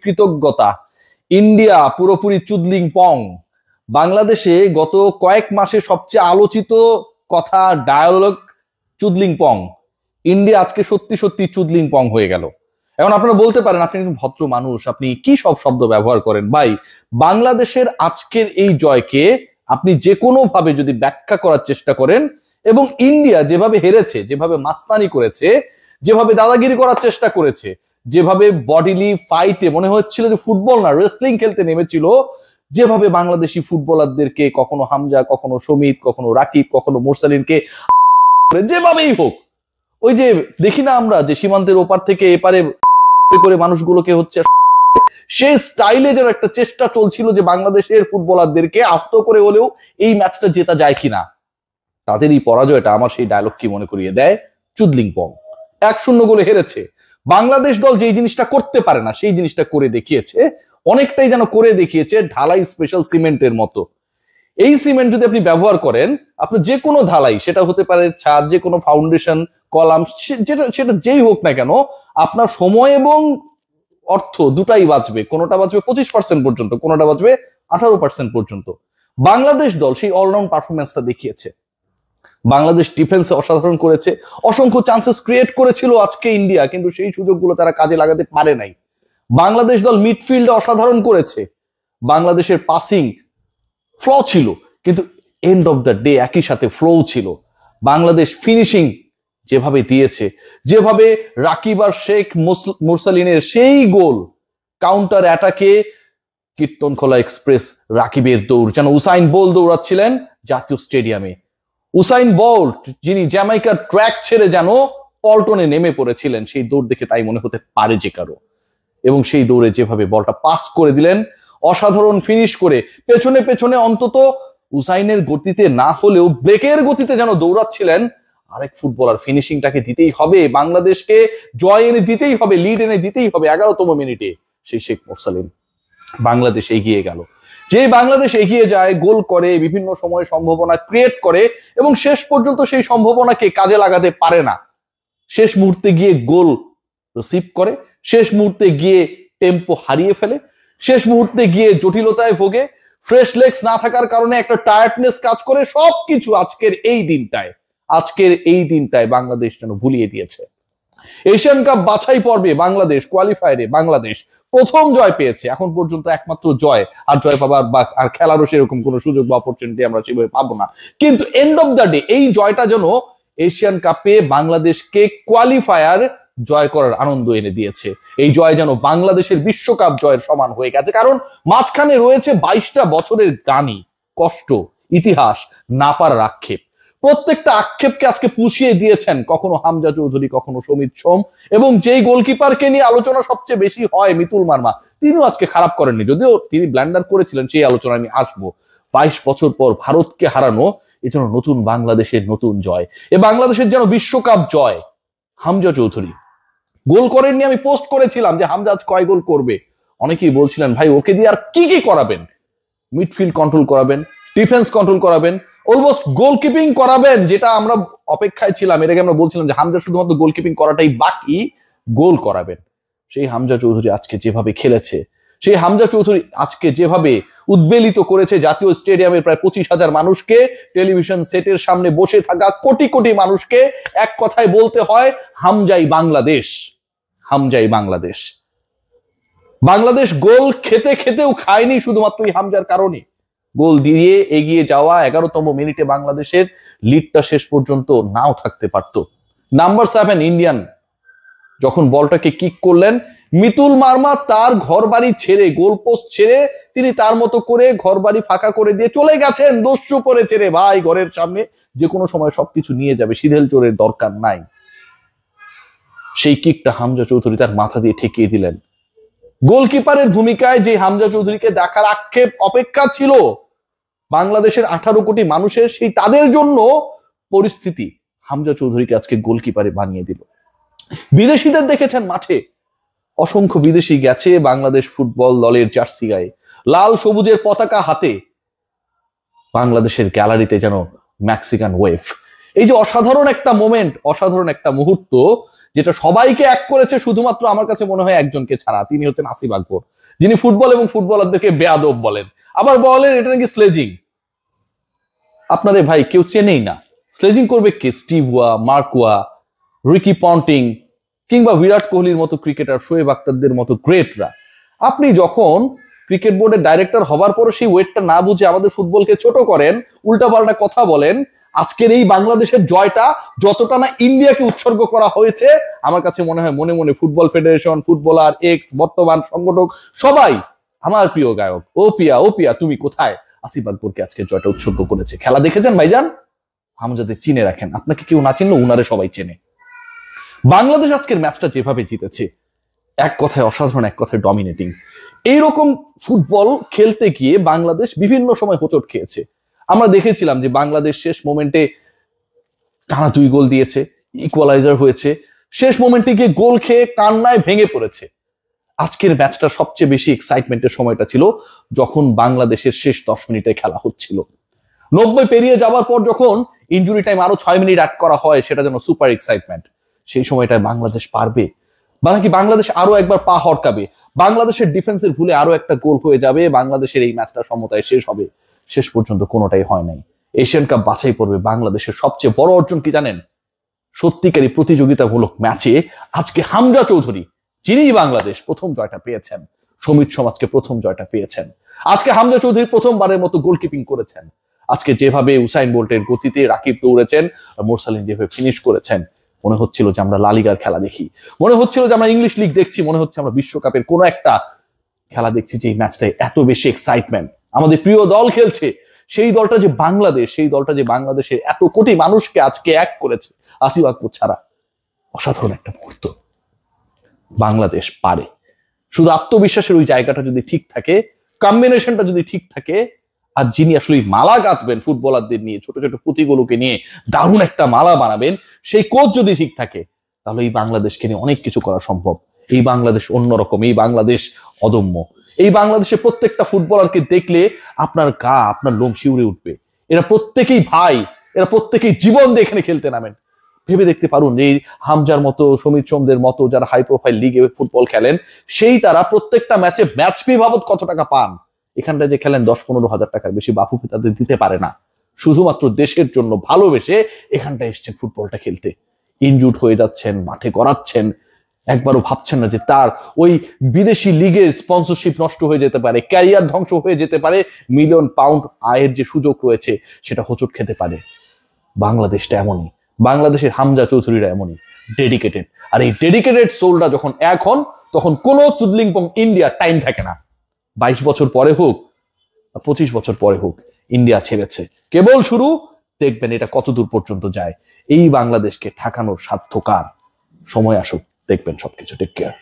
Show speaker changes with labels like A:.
A: কৃতজ্ঞতা। ইন্ডিয়া পুরোপুরি চুদলিং পং। বাংলাদেশে গত কয়েক মাসে সবচেয়ে আলোচিত কথা, ডায়ালগ চুদলিং পং। ইন্ডিয়া আজকে সত্যি সত্যি চুদলিং পং হয়ে গেল। এখন আপনারা বলতে পারেন আপনি একজন ভদ্র মানুষ, আপনি কি সব শব্দ ব্যবহার করেন। ভাই, বাংলাদেশের আজকের এই জয়কে আপনি যে কোনো ভাবে যদি ব্যাখ্যা করার চেষ্টা করেন, এবং ইন্ডিয়া যেভাবে হেরেছে, যেভাবে মাস্তানি করেছে, যেভাবে দাদাগিরি করার চেষ্টা করেছে, যেভাবে বডিলি ফাইটে মনে হচ্ছিল যে ফুটবল না রেসলিং খেলতে নেমেছিল, যেভাবে বাংলাদেশি ফুটবলারদেরকে কখনো হামজা, কখনো সমিত, কখনো রাকিব, কখনো মুরসালিনকে যেভাবেই হোক, ওই যে দেখি না আমরা যে সীমান্তের ওপার থেকে এপারে করে মানুষগুলোকে হচ্ছে, সেই স্টাইলে যেন একটা চেষ্টা চলছিল যে বাংলাদেশের ফুটবলারদেরকে আহত করে হলেও এই ম্যাচটা জেতা যায় কিনা। তাদের এই পরাজয়টা আমার সেই ডায়লগ কি মনে করিয়ে দেয়, চুদলিং পং। 1-0 গোলে হেরেছে বাংলাদেশ দল। যেই জিনিসটা করতে পারে না সেই জিনিসটা করে দেখিয়েছে, অনেকটাই যেন করে দেখিয়েছে ঢালাই স্পেশাল সিমেন্টের মতো। এই সিমেন্ট যদি আপনি ব্যবহার করেন, আপনার যে কোনো ঢালাই, সেটা হতে পারে ছাদ, যে কোনো ফাউন্ডেশন, কলাম, সেটা যেই হোক না কেন, আপনার সময় এবং অর্থ দুটাই বাঁচবে। কোনোটা বাঁচবে 25% পর্যন্ত, কোনোটা বাঁচবে 18% পর্যন্ত। বাংলাদেশ দল সেই অলরাউন্ড পারফরমেন্সটা দেখিয়েছে। বাংলাদেশ ডিফেন্সে অসাধারণ করেছে, অসংখ্য চান্সেস ক্রিয়েট করেছিল আজকে ইন্ডিয়া, কিন্তু সেই সুযোগগুলো তারা কাজে লাগাতে পারে নাই। বাংলাদেশ দল মিডফিল্ডে অসাধারণ করেছে। বাংলাদেশের পাসিং ফ্ল ছিল, কিন্তু এন্ড অফ দ্য ডে একই সাথে ফ্লো ছিল। বাংলাদেশ ফিনিশিং যেভাবে দিয়েছে, যেভাবে রাকিব আর শেখ মুরসালিনের সেই গোল, কাউন্টার অ্যাটাকে কীর্তনখোলা এক্সপ্রেস রাকিবের দৌড়, যেন উসাইন বোল্ট দৌড়াচ্ছিলেন জাতীয় স্টেডিয়ামে। উসাইন বোল্ট যিনি জ্যামাইকার ট্র্যাক ছেড়ে যেন পল্টনে নেমে পড়েছিলেন, সেই দৌড় দেখে তাই মনে হতে পারে যে কারো। এবং সেই দৌড়ে যেভাবে বলটা পাস করে দিলেন, অসাধারণ ফিনিশ করে, পেছনে পেছনে অন্তত উসাইনের গতিতে না হলেও ব্রেকের গতিতে যেন দৌড়াচ্ছিলেন আরেক ফুটবলার। ফিনিশিংটাকে দিতেই হবে, বাংলাদেশকে জয় এনে দিতেই হবে, লিড এনে দিতেই হবে। 11তম মিনিটে সেই শেখ মুরসালিন। বাংলাদেশ এগিয়ে গেল। যে বাংলাদেশ এগিয়ে যায়, গোল করে, বিভিন্ন সময় সম্ভাবনা ক্রিয়েট করে, এবং শেষ পর্যন্ত সেই সম্ভাবনাকে কাজে লাগাতে পারে না। শেষ মুহূর্তে গিয়ে গোল রিসিভ করে, শেষ মুহূর্তে গিয়ে টেম্পো হারিয়ে ফেলে, শেষ মুহূর্তে গিয়ে জটিলতায় ভোগে, ফ্রেশ লেগস না থাকার কারণে একটা টায়ার্ডনেস কাজ করে। সবকিছু আজকের এই দিনটায় বাংলাদেশ যেন ভুলিয়ে দিয়েছে। এশিয়ান কাপ বাছাই পর্বে বাংলাদেশ, কোয়ালিফায়ারে বাংলাদেশ প্রথম জয় পেয়েছে। এখন পর্যন্ত একমাত্র জয়, আর জয় পাবার বা আর খেলারও সেরকম কোনো সুযোগ বা অপরচুনিটি আমরা সেভাবে পাবো না। কিন্তু এন্ড অফ দ্য ডে এই জয়টা যেন এশিয়ান কাপে বাংলাদেশকে কোয়ালিফায়ার জয় করার আনন্দ এনে দিয়েছে। এই জয় যেন বাংলাদেশের বিশ্বকাপ জয়ের সমান হয়ে গেছে, কারণ মাঝখানে রয়েছে 22টা বছরের গ্লানি, কষ্ট, ইতিহাস, না পারার আক্ষেপ। প্রত্যেকটা আক্ষেপকে আজকে পুষিয়ে দিয়েছেন কখনো হামজা চৌধুরী, কখনো সমিত সোম, এবং যেই গোলকিপারকে নিয়ে আলোচনা সবচেয়ে বেশি হয়, মিতুল মার্মা, তিনিও আজকে খারাপ করেননি, যদিও তিনি ব্ল্যান্ডার করেছিলেন, সেই আলোচনা আমি আসবো। 22 বছর পর ভারতকে হারানো, এ যেন নতুন বাংলাদেশের নতুন জয়, এ বাংলাদেশের যেন বিশ্বকাপ জয়। হামজা চৌধুরী গোল করেননি, আমি পোস্ট করেছিলাম যে হামজা আজ কয় গোল করবে। অনেকেই বলছিলেন ভাই ওকে দিয়ে আর কি কি করাবেন, মিডফিল্ড কন্ট্রোল করাবেন, ডিফেন্স কন্ট্রোল করাবেন, অলমোস্ট গোলকিপিং করাবেন, যেটা আমরা অপেক্ষায় ছিলাম। এটাকে আমরা বলছিলাম যে হামজা শুধুমাত্র গোলকিপিং করাটাই বাকি, গোল করাবেন। সেই হামজা চৌধুরী আজকে যেভাবে খেলেছে, সেই হামজা চৌধুরী আজকে যেভাবে উদ্বেলিত করেছে জাতীয় স্টেডিয়ামের প্রায় 25,000 মানুষকে, টেলিভিশন সেটের সামনে বসে থাকা কোটি কোটি মানুষকে, এক কথায় বলতে হয় হামজাই বাংলাদেশ, হামজাই বাংলাদেশ। বাংলাদেশ গোল খেতে খেতেও খায়নি শুধুমাত্র এই হামজার কারণে। গোল দিয়ে এগিয়ে যাওয়া 11তম মিনিটে বাংলাদেশের লিডটা শেষ পর্যন্ত নাও থাকতে পারত। নাম্বার 7 ইন্ডিয়ান যখন বলটাকে কিক করলেন, মিতুল মার্মা তার ঘর বাড়ি ছেড়ে, গোল পোস্ট ছেড়ে তিনি তার মতো করে ঘর বাড়ি ফাঁকা করে দিয়ে চলে গেছেন। দস্যু পড়েছে রে ভাই ঘরের সামনে, যে কোনো সময় সবকিছু নিয়ে যাবে, সিধেল চোরের দরকার নাই। সেই কিকটা হামজা চৌধুরী তার মাথা দিয়ে ঠেকিয়ে দিলেন। গোলকিপারের ভূমিকায় যে হামজা চৌধুরীকে দেখার আক্ষেপ অপেক্ষা ছিল বাংলাদেশের 18 কোটি মানুষের, সেই তাদের জন্য পরিস্থিতি হামজা চৌধুরীকে আজকে গোলকিপারে বানিয়ে দিল। বিদেশিদের দেখেছেন মাঠে, অসংখ্য বিদেশি গেছে বাংলাদেশ ফুটবল দলের জার্সি গায়ে, লাল সবুজের পতাকা হাতে। বাংলাদেশের গ্যালারিতে যেন মেক্সিকান ওয়েভ। এই যে অসাধারণ একটা মোমেন্ট, অসাধারণ একটা মুহূর্ত, যেটা সবাইকে এক করেছে শুধুমাত্র আমার কাছে মনে হয় একজনকে ছাড়া, তিনি হচ্ছেন আসিফ আকবর, যিনি ফুটবল এবং ফুটবলারদেরকে বেয়াদব বলেন, আবার বলেন এটা নাকি স্লেজিং। আপনারে ভাই কেউ চেনেই না, স্লেজিং করবে কে? স্টিভ ওয়া, মার্ক ওয়া, রিকি পন্টিং কিংবা বিরাট কোহলির মতো ক্রিকেটার, শোয়েব আক্তারদের মতো গ্রেটরা। আপনি যখন ক্রিকেট বোর্ডের ডাইরেক্টর হবার পরে সেই ওয়েটটা না বুঝে আমাদের ফুটবলকে ছোট করেন, উল্টাপাল্টা কথা বলেন, আজকের এই বাংলাদেশের জয়টা যতটা না ইন্ডিয়াকে উৎসর্গ করা হয়েছে, আমার কাছে মনে হয় মনে মনে ফুটবল ফেডারেশন, ফুটবলার, এক্স বর্তমান সংগঠক সবাই আমার প্রিয় গায়ক ও পিয়া, ও পিয়া তুমি কোথায়, আসিফ আকবরকে আজকে জয়টা উৎসর্গ করেছে। খেলা দেখেছেন ভাইজান? হামজাদের চিনে রাখেন, আপনাকে কেউ না চিনলে উনারে সবাই চেনে। বাংলাদেশ আজকের ম্যাচটা যেভাবে জিতেছে, এক কথায় অসাধারণ, এক কথায় ডমিনেটিং। এইরকম ফুটবল খেলতে গিয়ে বাংলাদেশ বিভিন্ন সময় হোঁচট খেয়েছে। আমরা দেখেছিলাম যে বাংলাদেশ শেষ মোমেন্টে টানা 2 গোল দিয়েছে, ইকুয়ালাইজার হয়েছে, শেষ মোমেন্টে গিয়ে গোল খেয়ে কান্নায় ভেঙে পড়েছে। আজকের ম্যাচটা সবচেয়ে বেশি এক্সাইটমেন্টের সময়টা ছিল যখন বাংলাদেশের শেষ 10 মিনিটে খেলা হচ্ছিল। 90 পেরিয়ে যাওয়ার পর যখন ইনজুরি টাইম আরো 6 মিনিট অ্যাড করা হয়, সেটা যেন সুপার এক্সাইটমেন্ট। সেই সময়টায় বাংলাদেশ পারবে বা নাকি বাংলাদেশ আরো একবার পা হরকাবে, বাংলাদেশের ডিফেন্সের ভুলে আরো একটা গোল হয়ে যাবে, বাংলাদেশের এই ম্যাচটা সমতায় শেষ হবে। শেষ পর্যন্ত কোনোটাই হয় নাই। এশিয়ান কাপ বাছাই পড়বে বাংলাদেশের সবচেয়ে বড় অর্জন কি জানেন? সত্যিকারী প্রতিযোগিতামূলক ম্যাচে আজকে হামজা চৌধুরী, যিনি বাংলাদেশ প্রথম জয়টা পেয়েছেন, সমিত সমাজকে প্রথম জয়টা পেয়েছেন, আজকে হামজা চৌধুরী প্রথমবারের মতো গোলকিপিং করেছেন। আজকে যেভাবে উসাইন বোল্টের গতিতে রাকিব দৌড়েছেন আর মোরসালিন যেভাবে ফিনিশ করেছেন, মনে হচ্ছিল যে আমরা লা লিগার খেলা দেখি, মনে হচ্ছিল যে আমরা ইংলিশ লিগ দেখছি, মনে হচ্ছে আমরা বিশ্বকাপের কোনো একটা খেলা দেখছি। যে এই ম্যাচটায় এত বেশি এক্সাইটমেন্ট, আমাদের প্রিয় দল খেলছে, সেই দলটা যে বাংলাদেশ, সেই দলটা যে বাংলাদেশের এত কোটি মানুষকে আজকে এক করেছে আসিফ আকবর ছাড়া, অসাধারণ একটা মুহূর্ত। বাংলাদেশ পারে, শুধু আত্মবিশ্বাসের ওই জায়গাটা যদি ঠিক থাকে, কম্বিনেশনটা যদি ঠিক থাকে, আর যিনি আসলে মালা গাঁথবেন ফুটবলারদের নিয়ে, ছোট ছোট পুঁতিগুলোকে নিয়ে দারুণ একটা মালা বানাবেন, সেই কোচ যদি ঠিক থাকে, তাহলে এই বাংলাদেশকে নিয়ে অনেক কিছু করা সম্ভব। এই বাংলাদেশ অন্যরকম, এই বাংলাদেশ অদম্য। এই বাংলাদেশে প্রত্যেকটা ফুটবলারকে দেখলে আপনার গা, আপনার লোম শিউরে উঠবে। এরা প্রত্যেকেই ভাই, এরা প্রত্যেকেই জীবন দিয়ে এখানে খেলতে নামেন। ভেবে দেখতে পারুন, এই হামজার মতো, সমিত সোমদের মতো যারা হাই প্রোফাইল লিগে ফুটবল খেলেন, সেই তারা প্রত্যেকটা ম্যাচে ম্যাচ ফি বাবদ কত টাকা পান। এখানটা যে খেলেন 10-15 হাজার টাকার বেশি বাফুফে তাদের দিতে পারে না। শুধুমাত্র দেশের জন্য ভালোবেসে এখানটা এসছেন ফুটবলটা খেলতে। ইনজুড হয়ে যাচ্ছেন, মাঠে গড়াচ্ছেন, একবারও ভাবছেন না যে তার ওই বিদেশি লিগের স্পন্সরশিপ নষ্ট হয়ে যেতে পারে, ক্যারিয়ার ধ্বংস হয়ে যেতে পারে, মিলিয়ন পাউন্ড আয়ের যে সুযোগ রয়েছে সেটা হোঁচট খেতে পারে। বাংলাদেশটা এমনই, বাংলাদেশের হামজা চৌধুরীরা এমনই ডেডিকেটেড। আর এই ডেডিকেটেড সোলটা যখন এক হন, তখন কোনো চুদলিংপং ইন্ডিয়া টাইম থাকে না। 22 বছর পরে হোক, 25 বছর পরে হোক, ইন্ডিয়া ছেড়েছে, কেবল শুরু। দেখবেন এটা কত দূর পর্যন্ত যায়। এই বাংলাদেশকে ঠেকানোর সাধ্য কার? সময় আসুক, দেখবেন সবকিছু। Take care.